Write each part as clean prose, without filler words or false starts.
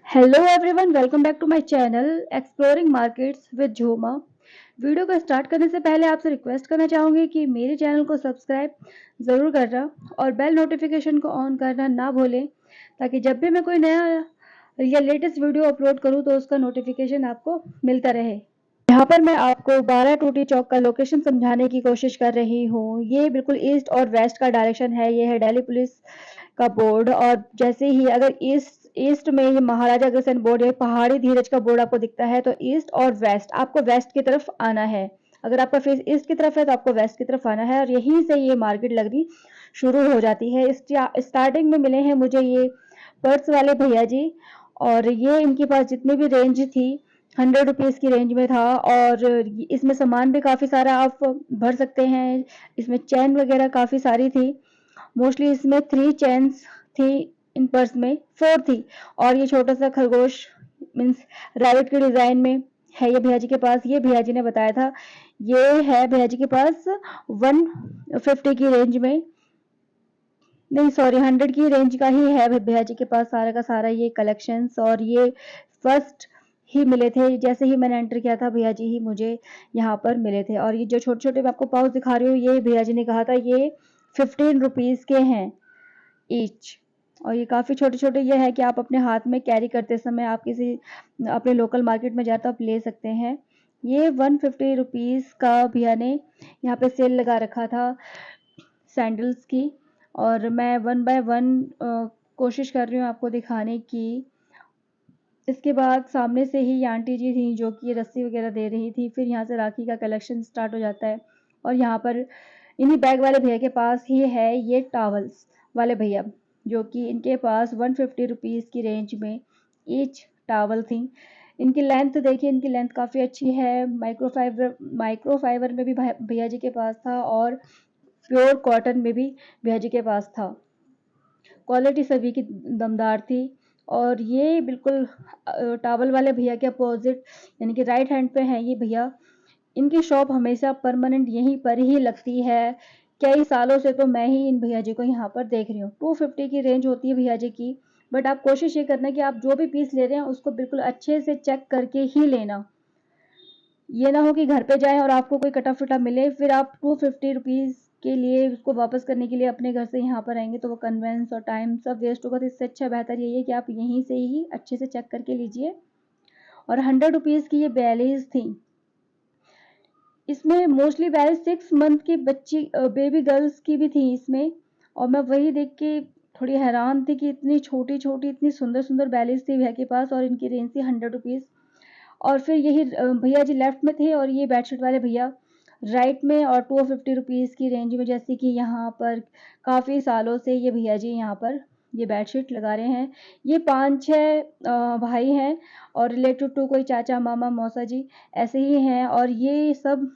Hello everyone, welcome back to my channel exploring markets with Jhuma. Video को start करने से पहले आपसे रिक्वेस्ट करना चाहूँगी कि मेरे चैनल को सब्सक्राइब ज़रूर करना और बेल नोटिफिकेशन को ऑन करना ना भूलें, ताकि जब भी मैं कोई नया या लेटेस्ट वीडियो अपलोड करूँ तो उसका नोटिफिकेशन आपको मिलता रहे। यहाँ पर मैं आपको 12 टूटी चौक का लोकेशन समझाने की कोशिश कर रही हूँ। ये बिल्कुल ईस्ट और वेस्ट का डायरेक्शन है। ये है दिल्ली पुलिस का बोर्ड, और जैसे ही अगर ईस्ट ईस्ट में ये महाराजा अग्रसेन बोर्ड या पहाड़ी धीरज का बोर्ड आपको दिखता है, तो ईस्ट और वेस्ट आपको वेस्ट की तरफ आना है। अगर आपका फेस ईस्ट की तरफ है तो आपको वेस्ट की तरफ आना है, और यहीं से ये मार्केट लगनी शुरू हो जाती है। स्टार्टिंग में मिले हैं मुझे ये पर्स वाले भैया जी, और ये इनके पास जितनी भी रेंज थी 100 रुपीज़ की रेंज में था, और इसमें सामान भी काफ़ी सारा आप भर सकते हैं। इसमें चैन वगैरह काफ़ी सारी थी। मोस्टली इसमें 3 चेन्स थी, इन पर्स में 4 थी, और ये छोटा सा खरगोश मीन्स रैबिट के डिज़ाइन में है ये भैया जी के पास। ये भैया जी ने बताया था। ये है भैया जी के पास 150 की रेंज में, नहीं सॉरी 100 की रेंज का ही है भैया जी के पास सारा का सारा ये कलेक्शंस। और ये फर्स्ट ही मिले थे, जैसे ही मैंने एंटर किया था भैया जी ही मुझे यहाँ पर मिले थे। और ये जो छोटे छोटे मैं आपको पाउच दिखा रही हूँ, ये भैया जी ने कहा था ये 15 रुपीज़ के हैं ईच। और ये काफ़ी छोटे छोटे ये है कि आप अपने हाथ में कैरी करते समय आप किसी अपने लोकल मार्केट में जाए तो आप ले सकते हैं। ये 150 रुपीज़ का भैया ने यहाँ पे सेल लगा रखा था सैंडल्स की, और मैं वन बाय वन कोशिश कर रही हूँ आपको दिखाने की। इसके बाद सामने से ही आंटी जी थी जो कि रस्सी वगैरह दे रही थी। फिर यहाँ से राखी का कलेक्शन स्टार्ट हो जाता है, और यहाँ पर इन्हीं बैग वाले भैया के पास ही है ये टॉवल्स वाले भैया, जो कि इनके पास 150 रुपीज़ की रेंज में ईच टॉवल थी। इनकी लेंथ देखिए, इनकी लेंथ काफ़ी अच्छी है। माइक्रो फाइबर में भी भैया जी के पास था, और प्योर कॉटन में भी भैया जी के पास था। क्वालिटी सभी की दमदार थी। और ये बिल्कुल टावल वाले भैया के अपोजिट यानी कि राइट हैंड पे है ये भैया। इनकी शॉप हमेशा परमानेंट यहीं पर ही लगती है। कई सालों से तो मैं ही इन भैया जी को यहाँ पर देख रही हूँ। 250 की रेंज होती है भैया जी की, बट आप कोशिश ये करना कि आप जो भी पीस ले रहे हैं उसको बिल्कुल अच्छे से चेक करके ही लेना। ये ना हो कि घर पे जाएं और आपको कोई कटा फटा मिले, फिर आप 250 रुपीज़ के लिए उसको वापस करने के लिए अपने घर से यहाँ पर आएंगे तो वो कन्वेंस और टाइम सब वेस्ट होगा। तो इससे अच्छा बेहतर यही है कि आप यहीं से ही अच्छे से चेक करके लीजिए। और 100 रुपीज़ की ये बैलीज थी। इसमें मोस्टली बैलीज 6 मंथ की बच्ची बेबी गर्ल्स की भी थी इसमें। और मैं वही देख के थोड़ी हैरान थी कि इतनी छोटी छोटी इतनी सुंदर सुंदर बैलीज थी भैया के पास, और इनकी रेंज थी 100 रुपीज़। और फिर यही भैया जी लेफ्ट में थे, और ये बेडशीट वाले भैया राइट में, और 250 रुपीज़ की रेंज में। जैसे कि यहाँ पर काफ़ी सालों से ये भैया जी यहाँ पर ये बेडशीट लगा रहे हैं। ये 5-6 भाई हैं, और रिलेटेड टू कोई चाचा मामा मौसा जी ऐसे ही हैं। और ये सब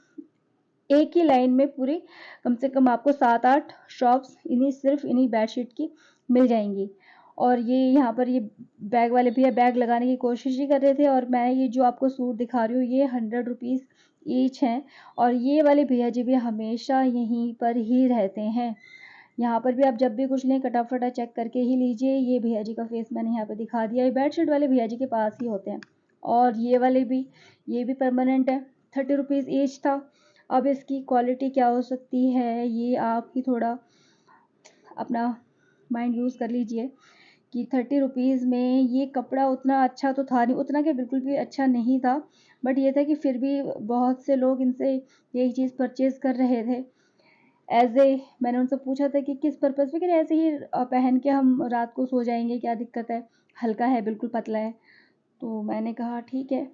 एक ही लाइन में पूरी कम से कम आपको 7-8 शॉप्स सिर्फ इन्हीं बेडशीट की मिल जाएंगी। और ये यहाँ पर ये बैग वाले भैया बैग लगाने की कोशिश ही कर रहे थे। और मैं ये जो आपको सूट दिखा रही हूँ ये 100 रुपीज़ ईच हैं। और ये वाले भैया जी भी हमेशा यहीं पर ही रहते हैं। यहाँ पर भी आप जब भी कुछ लें कटाफटा चेक करके ही लीजिए। ये भैया जी का फेस मैंने यहाँ पे दिखा दिया। ये बेडशीट वाले भैया जी के पास ही होते हैं। और ये वाले भी, ये भी परमानेंट है। 30 रुपीज़ ईच था। अब इसकी क्वालिटी क्या हो सकती है ये आप ही थोड़ा अपना माइंड यूज़ कर लीजिए कि 30 रुपीज़ में ये कपड़ा उतना अच्छा तो था नहीं, उतना कि बिल्कुल भी अच्छा नहीं था। बट ये था कि फिर भी बहुत से लोग इनसे यही चीज़ परचेज़ कर रहे थे। एज़ ए मैंने उनसे पूछा था कि किस पर्पज़ पे, कि ऐसे ही पहन के हम रात को सो जाएँगे, क्या दिक्कत है? हल्का है, बिल्कुल पतला है। तो मैंने कहा ठीक है।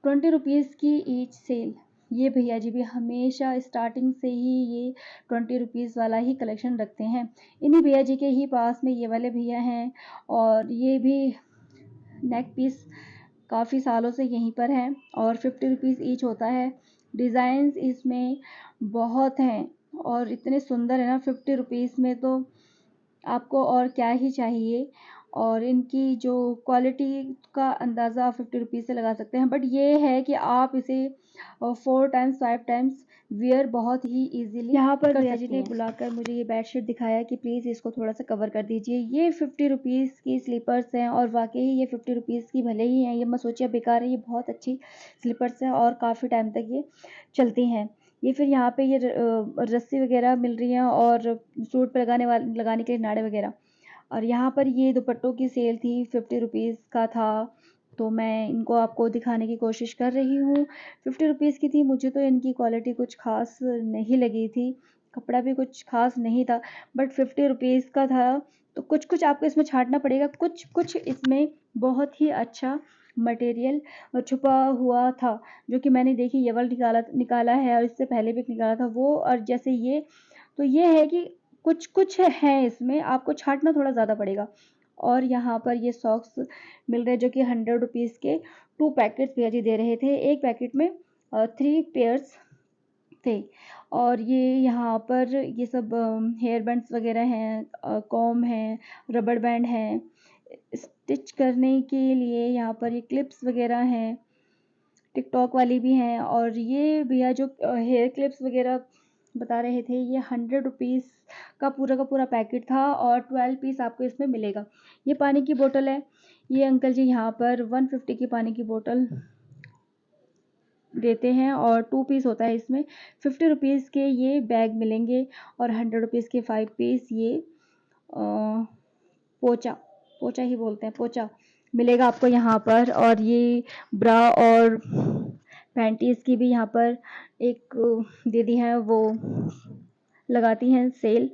20 रुपीज़ की ईच सेल। ये भैया जी भी हमेशा स्टार्टिंग से ही ये 20 रुपीज़ वाला ही कलेक्शन रखते हैं। इन्हीं भैया जी के ही पास में ये वाले भैया हैं, और ये भी नेक पीस काफ़ी सालों से यहीं पर हैं, और 50 रुपीज़ ईच होता है। डिज़ाइंस इसमें बहुत हैं, और इतने सुंदर है ना 50 रुपीज़ में, तो आपको और क्या ही चाहिए। और इनकी जो क्वालिटी का अंदाज़ा आप 50 रुपीज़ से लगा सकते हैं, बट ये है कि आप इसे 4 टाइम्स 5 टाइम्स वियर बहुत ही ईजिली यहाँ पर भैया जी ने बुलाकर मुझे ये बेडशीट दिखाया कि प्लीज़ इसको थोड़ा सा कवर कर दीजिए। ये 50 रुपीज़ की स्लीपर्स हैं और वाकई ये 50 रुपीज़ की भले ही हैं, ये मत सोचिए बेकार है, ये बहुत अच्छी स्लीपर्स हैं और काफ़ी टाइम तक ये चलती हैं। ये फिर यहाँ पे ये रस्सी वगैरह मिल रही हैं और सूट पे लगाने के लिए नाड़े वगैरह। और यहाँ पर ये दुपट्टों की सेल थी, 50 रुपीज़ का था, तो मैं इनको आपको दिखाने की कोशिश कर रही हूँ। 50 रुपीज़ की थी, मुझे तो इनकी क्वालिटी कुछ ख़ास नहीं लगी थी, कपड़ा भी कुछ ख़ास नहीं था, बट 50 रुपीज़ का था, तो कुछ-कुछ आपको इसमें छाँटना पड़ेगा, कुछ-कुछ इसमें बहुत ही अच्छा मटेरियल छुपा हुआ था, जो कि मैंने देखिए ये वाला निकाला है और इससे पहले भी एक निकाला था वो, और जैसे ये, तो ये है कि कुछ-कुछ है इसमें, आपको छाँटना थोड़ा ज़्यादा पड़ेगा। और यहाँ पर ये सॉक्स मिल रहे हैं जो कि 100 रुपीज़ के 2 पैकेट्स भैया जी दे रहे थे। एक पैकेट में 3 पेयर्स थे। और ये यहाँ पर ये सब हेयर बैंड्स वगैरह हैं, कॉम्ब हैं, रबर बैंड हैं, स्टिच करने के लिए यहाँ पर ये क्लिप्स वगैरह हैं, टिकटॉक वाली भी हैं। और ये भैया जो हेयर क्लिप्स वगैरह बता रहे थे, ये 100 रुपीज़ का पूरा पैकेट था और 12 पीस आपको इसमें मिलेगा। ये पानी की बोतल है, ये अंकल जी यहाँ पर 150 की पानी की बोतल देते हैं और 2 पीस होता है इसमें। 50 रुपीज़ के ये बैग मिलेंगे और 100 रुपीज़ के 5 पीस ये पोंचा पोंचा ही बोलते हैं, पोंचा मिलेगा आपको यहाँ पर। और ये ब्रा और पैंटीज़ की भी यहाँ पर एक दीदी हैं, वो लगाती हैं सेल।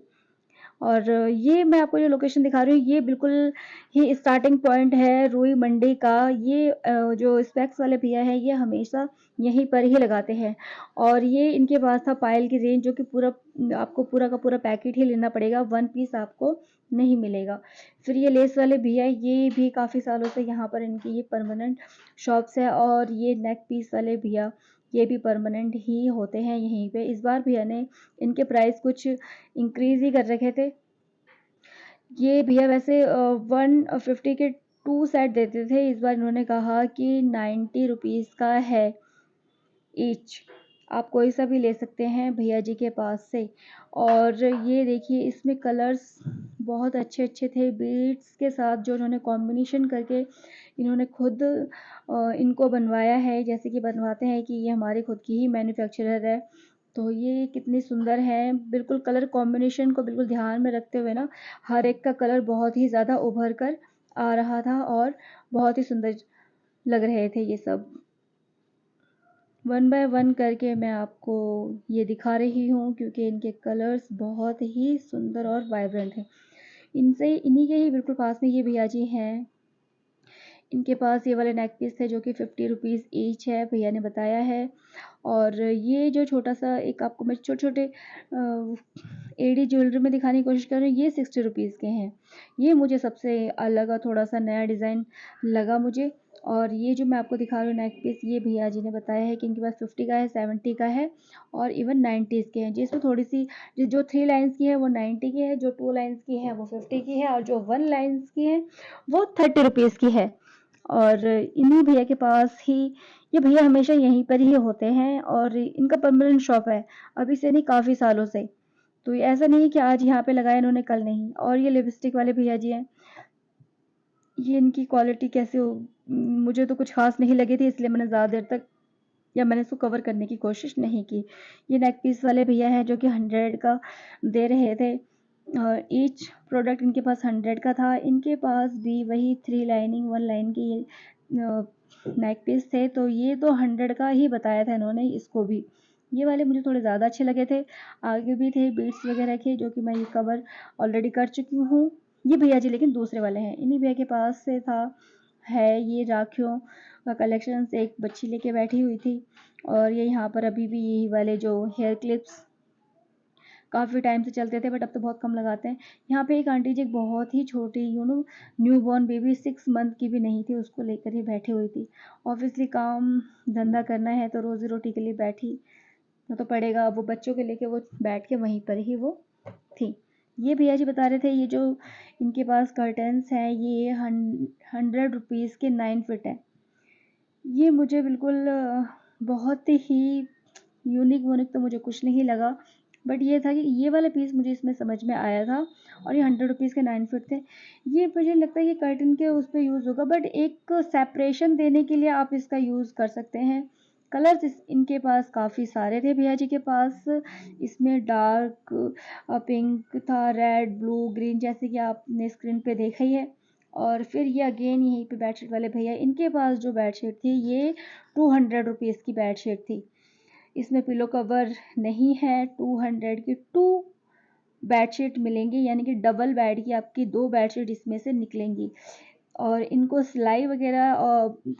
और ये मैं आपको जो लोकेशन दिखा रही हूँ, ये बिल्कुल ही स्टार्टिंग पॉइंट है रूई मंडी का। ये जो स्पेक्स वाले भैया हैं, ये हमेशा यहीं पर ही लगाते हैं। और ये इनके पास था पायल की रेंज, जो कि आपको पूरा का पूरा पैकेट ही लेना पड़ेगा, 1 पीस आपको नहीं मिलेगा। फिर ये लेस वाले भैया, ये भी काफ़ी सालों से यहाँ पर इनकी ये परमानेंट शॉप्स है। और ये नेक पीस वाले भैया, ये भी परमानेंट ही होते हैं यहीं पे। इस बार भैया ने इनके प्राइस कुछ इंक्रीज़ ही कर रखे थे। ये भैया वैसे 150 के 2 सेट देते थे, इस बार इन्होंने कहा कि 90 रुपीज़ का है ईच, आप कोई सा भी ले सकते हैं भैया जी के पास से। और ये देखिए इसमें कलर्स बहुत अच्छे-अच्छे थे, बीड्स के साथ जो उन्होंने कॉम्बिनेशन करके इन्होंने खुद इनको बनवाया है, जैसे कि बनवाते हैं कि ये हमारी खुद की ही मैन्युफैक्चरर है। तो ये कितनी सुंदर है, बिल्कुल कलर कॉम्बिनेशन को बिल्कुल ध्यान में रखते हुए ना, हर एक का कलर बहुत ही ज़्यादा उभर कर आ रहा था और बहुत ही सुंदर लग रहे थे ये सब। वन बाय वन करके मैं आपको ये दिखा रही हूँ, क्योंकि इनके कलर्स बहुत ही सुंदर और वाइब्रेंट हैं। इन्हीं के ही बिल्कुल पास में ये भैया जी हैं, इनके पास ये वाले नेक पीस थे जो कि 50 रुपीज़ ईच है, भैया ने बताया है। और ये जो छोटा-सा एक आपको मैं छोटे-छोटे एडी ज्वेलरी में दिखाने की कोशिश कर रही हूँ, ये 60 रुपीज़ के हैं। ये मुझे सबसे अलग और थोड़ा-सा नया डिज़ाइन लगा मुझे। और ये जो मैं आपको दिखा रही हूँ नेक पीस, ये भैया जी ने बताया है कि इनके पास 50 का है, 70 का है और इवन 90s के हैं। जिसमें थोड़ी-सी जो 3 लाइन्स की है वो 90 की है, जो 2 लाइन्स की है वो 50 की है और जो 1 लाइन्स की है वो 30 रुपीज़ की है। और इन्हीं भैया के पास ही, ये भैया हमेशा यहीं पर ही होते हैं और इनका परमानेंट शॉप है, अभी से नहीं काफ़ी सालों से। तो ये ऐसा नहीं है कि आज यहाँ पे लगाया इन्होंने कल नहीं। और ये लिपस्टिक वाले भैया जी हैं, ये इनकी क्वालिटी कैसे हो, मुझे तो कुछ ख़ास नहीं लगी थी, इसलिए मैंने ज़्यादा देर तक या मैंने इसको कवर करने की कोशिश नहीं की। ये नेक पीस वाले भैया हैं जो कि 100 का दे रहे थे। ईच प्रोडक्ट इनके पास 100 का था। इनके पास भी वही 3 लाइनिंग 1 लाइन के ये नेक पीस थे, तो ये तो 100 का ही बताया था इन्होंने इसको भी। ये वाले मुझे थोड़े ज़्यादा अच्छे लगे थे। आगे भी थे बीड्स वगैरह के, जो कि मैं ये कवर ऑलरेडी कर चुकी हूँ। ये भैया जी लेकिन दूसरे वाले हैं, इन्हीं भैया के पास से था, है ये राखियों का कलेक्शंस। एक बच्ची लेके बैठी हुई थी। और ये यहाँ पर अभी भी यही वाले जो हेयर क्लिप्स काफ़ी टाइम से चलते थे, बट अब तो बहुत कम लगाते हैं। यहाँ पे एक आंटी जी, एक बहुत ही छोटी न्यू बॉर्न बेबी 6 मंथ की भी नहीं थी, उसको लेकर ही बैठी हुई थी। ऑब्वियसली काम धंधा करना है तो रोज़ी रोटी के लिए बैठी तो पड़ेगा। वो बच्चों के लेके वो बैठ के वहीं पर ही वो थी। ये भैया जी बता रहे थे ये जो इनके पास कर्टन्स हैं ये 100 रुपीज़ के 9 फीट है। ये मुझे बिल्कुल बहुत ही यूनिक वूनिक तो मुझे कुछ नहीं लगा, बट ये था कि ये वाला पीस मुझे इसमें समझ में आया था और ये 100 रुपीज़ के 9 फीट थे। ये मुझे लगता है ये कर्टन के उस पे यूज़ होगा, बट एक सेपरेशन देने के लिए आप इसका यूज़ कर सकते हैं। कलर्स इनके पास काफ़ी सारे थे भैया जी के पास। इसमें डार्क पिंक था, रेड, ब्लू, ग्रीन, जैसे कि आपने स्क्रीन पे देखा ही है। और फिर ये अगेन यहीं पे बेडशीट वाले भैया, इनके पास जो बेडशीट थी ये 200 रुपीज़ की बेडशीट थी। इसमें पिलो कवर नहीं है। 200 की 2 बेडशीट मिलेंगी, यानी कि डबल बेड की आपकी 2 बेडशीट इसमें से निकलेंगी। और इनको सिलाई वगैरह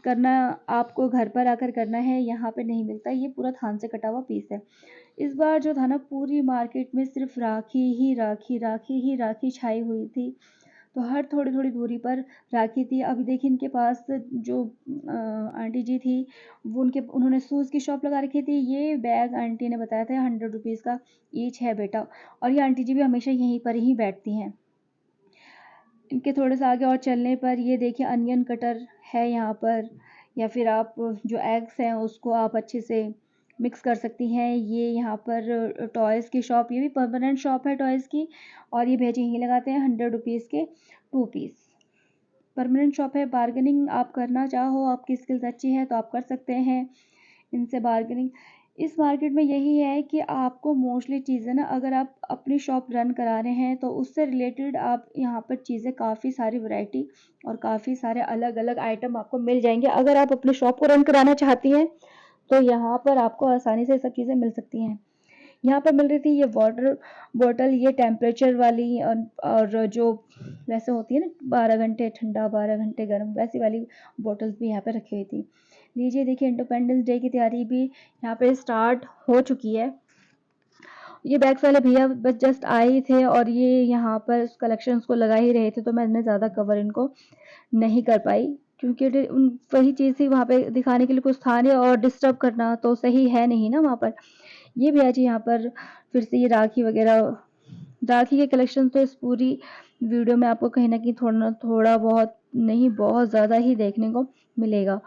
करना आपको घर पर आकर करना है, यहाँ पे नहीं मिलता। ये पूरा थान से कटा हुआ पीस है। इस बार जो था ना पूरी मार्केट में सिर्फ राखी ही राखी, राखी ही राखी छाई हुई थी। तो हर थोड़ी-थोड़ी दूरी पर राखी थी। अभी देखिए इनके पास जो आंटी जी थी वो उन्होंने शूज़ की शॉप लगा रखी थी। ये बैग आंटी ने बताया था 100 रुपीज़ का ईच है बेटा, और ये आंटी जी भी हमेशा यहीं पर ही बैठती हैं। इनके थोड़े से आगे और चलने पर ये देखिए अनियन कटर है यहाँ पर, या फिर आप जो एग्स हैं उसको आप अच्छे से मिक्स कर सकती हैं। ये यहाँ पर टॉयज़ की शॉप, ये भी परमानेंट शॉप है टॉयज़ की, और ये भेज यहीं लगाते हैं 100 रुपीज़ के 2 पीस। परमानेंट शॉप है। बार्गेनिंग आप करना चाहो, आपकी स्किल्स अच्छी है तो आप कर सकते हैं इनसे बार्गेनिंग। इस मार्केट में यही है कि आपको मोस्टली चीज़ें ना, अगर आप अपनी शॉप रन करा रहे हैं तो उससे रिलेटेड आप यहाँ पर चीज़ें काफ़ी सारी वैरायटी और काफ़ी सारे अलग-अलग आइटम आपको मिल जाएँगे। अगर आप अपनी शॉप को रन कराना चाहती हैं तो यहाँ पर आपको आसानी से सब चीज़ें मिल सकती हैं। यहाँ पर मिल रही थी ये वाटर बॉटल, ये टेम्परेचर वाली और जो वैसे होती है ना 12 घंटे ठंडा 12 घंटे गर्म, वैसी वाली बॉटल्स भी यहाँ पे रखी हुई थी। लीजिए देखिए इंडिपेंडेंस डे की तैयारी भी यहाँ पे स्टार्ट हो चुकी है। ये बैग्स वाले भैया बस जस्ट आए ही थे और ये यहाँ पर कलेक्शंस को लगा ही रहे थे, तो मैंने ज़्यादा कवर इनको नहीं कर पाई, क्योंकि वही चीज़ थी वहाँ पे दिखाने के लिए कुछ था नहीं, और डिस्टर्ब करना तो सही है नहीं ना वहाँ पर। ये भैया जी यहाँ पर फिर से ये राखी वगैरह, राखी के कलेक्शन तो इस पूरी वीडियो में आपको कहीं न कहीं थोड़ा ना थोड़ा बहुत नहीं, बहुत ज़्यादा ही देखने को मिलेगा।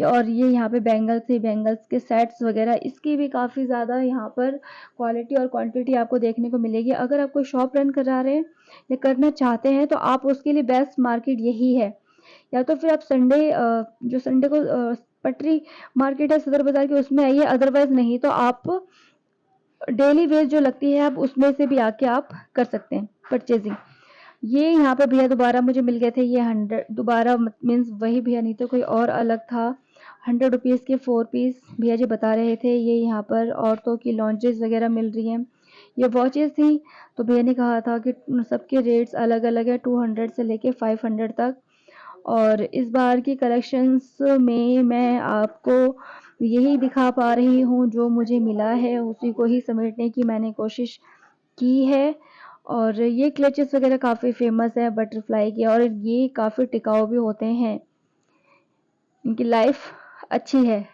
और ये यहाँ पे बैंगल्स ही बैंगल्स के सेट्स वगैरह, इसकी भी काफ़ी ज़्यादा यहाँ पर क्वालिटी और क्वांटिटी आपको देखने को मिलेगी। अगर आप कोई शॉप रन करा रहे हैं या करना चाहते हैं तो आप उसके लिए बेस्ट मार्केट यही है। या तो फिर आप जो संडे को पटरी मार्केट है सदर बाज़ार की, उसमें आइए, अदरवाइज़ नहीं तो आप डेली वेज जो लगती है आप उसमें से भी आके आप कर सकते हैं परचेजिंग। ये यहाँ पे भैया दोबारा मुझे मिल गए थे, ये 100 दोबारा मीन्स वही भैया नहीं तो कोई और अलग था। 100 रुपीज़ के 4 पीस भैया जी बता रहे थे। ये यहाँ पर औरतों की लॉन्चेस वगैरह मिल रही हैं। ये वॉचेस थी, तो भैया ने कहा था कि सबके रेट्स अलग अलग है, 200 से लेके 500 तक। और इस बार की कलेक्शंस में मैं आपको यही दिखा पा रही हूँ, जो मुझे मिला है उसी को ही समेटने की मैंने कोशिश की है। और ये क्लचेस वगैरह काफ़ी फेमस है बटरफ्लाई के, और ये काफ़ी टिकाऊ भी होते हैं, इनकी लाइफ अच्छी है।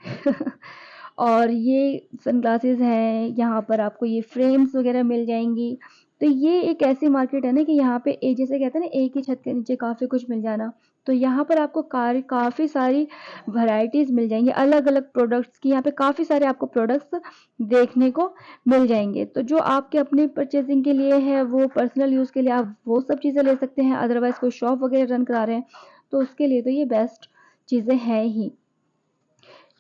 और ये सनग्लासेस हैं, यहाँ पर आपको ये फ्रेम्स वगैरह मिल जाएंगी। तो ये एक ऐसी मार्केट है ना कि यहाँ पे जैसे कहते हैं ना एक ही छत के नीचे काफ़ी कुछ मिल जाना, तो यहाँ पर आपको काफ़ी सारी वैरायटीज़ मिल जाएंगी अलग अलग प्रोडक्ट्स की। यहाँ पे काफ़ी सारे आपको प्रोडक्ट्स देखने को मिल जाएंगे। तो जो आपके अपनी परचेजिंग के लिए है, वो पर्सनल यूज़ के लिए आप वो सब चीज़ें ले सकते हैं। अदरवाइज़ कोई शॉप वगैरह रन करा रहे हैं तो उसके लिए तो ये बेस्ट चीज़ें हैं ही।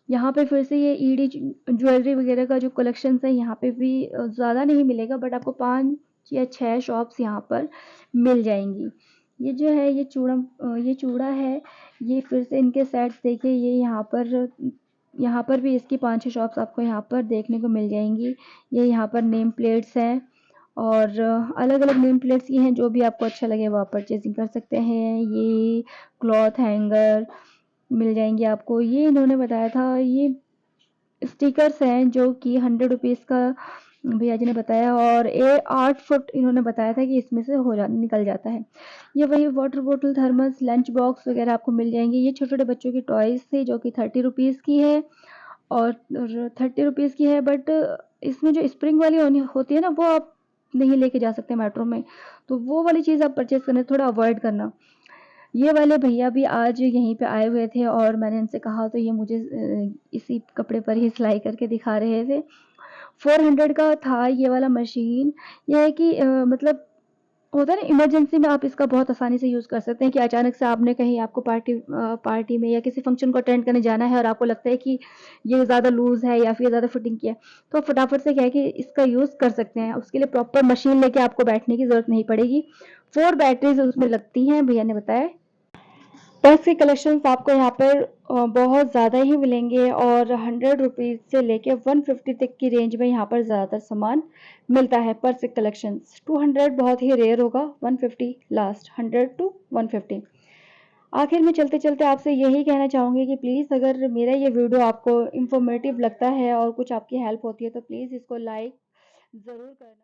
यहाँ पे फिर से ये ईडी ज्वेलरी वगैरह का जो कलेक्शंस है, यहाँ पे भी ज़्यादा नहीं मिलेगा, बट आपको 5 या 6 शॉप्स यहाँ पर मिल जाएंगी। ये जो है ये चूड़ा है, ये फिर से इनके सेट्स देखिए, ये यहाँ पर भी इसकी 5-6 शॉप्स आपको यहाँ पर देखने को मिल जाएंगी। ये यहाँ पर नेम प्लेट्स हैं, और अलग अलग नेम प्लेट्स की हैं, जो भी आपको अच्छा लगे वो आप परचेजिंग कर सकते हैं। ये क्लॉथ हैंगर मिल जाएंगे आपको। ये इन्होंने बताया था, ये स्टिकर्स हैं जो कि 100 रुपीज़ का भैया जी ने बताया, और ये 8 फुट इन्होंने बताया था कि इसमें से निकल जाता है। ये वही वाटर बोतल, थर्मस, लंच बॉक्स वगैरह आपको मिल जाएंगे। ये छोटे छोटे बच्चों की टॉयज़ थी जो कि 30 रुपीज़ की है, और 30 रुपीज़ की है, बट इसमें जो स्प्रिंग वाली होती है ना, वो आप नहीं लेके जा सकते मेट्रो में, तो वो वाली चीज़ आप परचेज़ करना थोड़ा अवॉइड करना। ये वाले भैया भी आज यहीं पे आए हुए थे और मैंने इनसे कहा तो ये मुझे इसी कपड़े पर ही सिलाई करके दिखा रहे थे। 400 का था ये वाला मशीन। ये है कि मतलब होता है ना, इमरजेंसी में आप इसका बहुत आसानी से यूज़ कर सकते हैं कि अचानक से आपने कहीं आपको पार्टी में या किसी फंक्शन को अटेंड करने जाना है और आपको लगता है कि ये ज़्यादा लूज़ है या फिर ज़्यादा फिटिंग की है, तो फटाफट से क्या है कि इसका यूज़ कर सकते हैं। उसके लिए प्रॉपर मशीन लेके आपको बैठने की ज़रूरत नहीं पड़ेगी। 4 बैटरीज़ उसमें लगती हैं, भैया ने बताया। पर्स के कलेक्शंस आपको यहाँ पर बहुत ज़्यादा ही मिलेंगे और 100 रुपीज़ से लेके 150 तक की रेंज में यहाँ पर ज़्यादातर सामान मिलता है। पर्स के कलेक्शंस 200 बहुत ही रेयर होगा, 150 लास्ट, 100 टू 150। आखिर में चलते-चलते आपसे यही कहना चाहूँगी कि प्लीज़ अगर मेरा ये वीडियो आपको इन्फॉर्मेटिव लगता है और कुछ आपकी हेल्प होती है तो प्लीज़ इसको लाइक ज़रूर करना।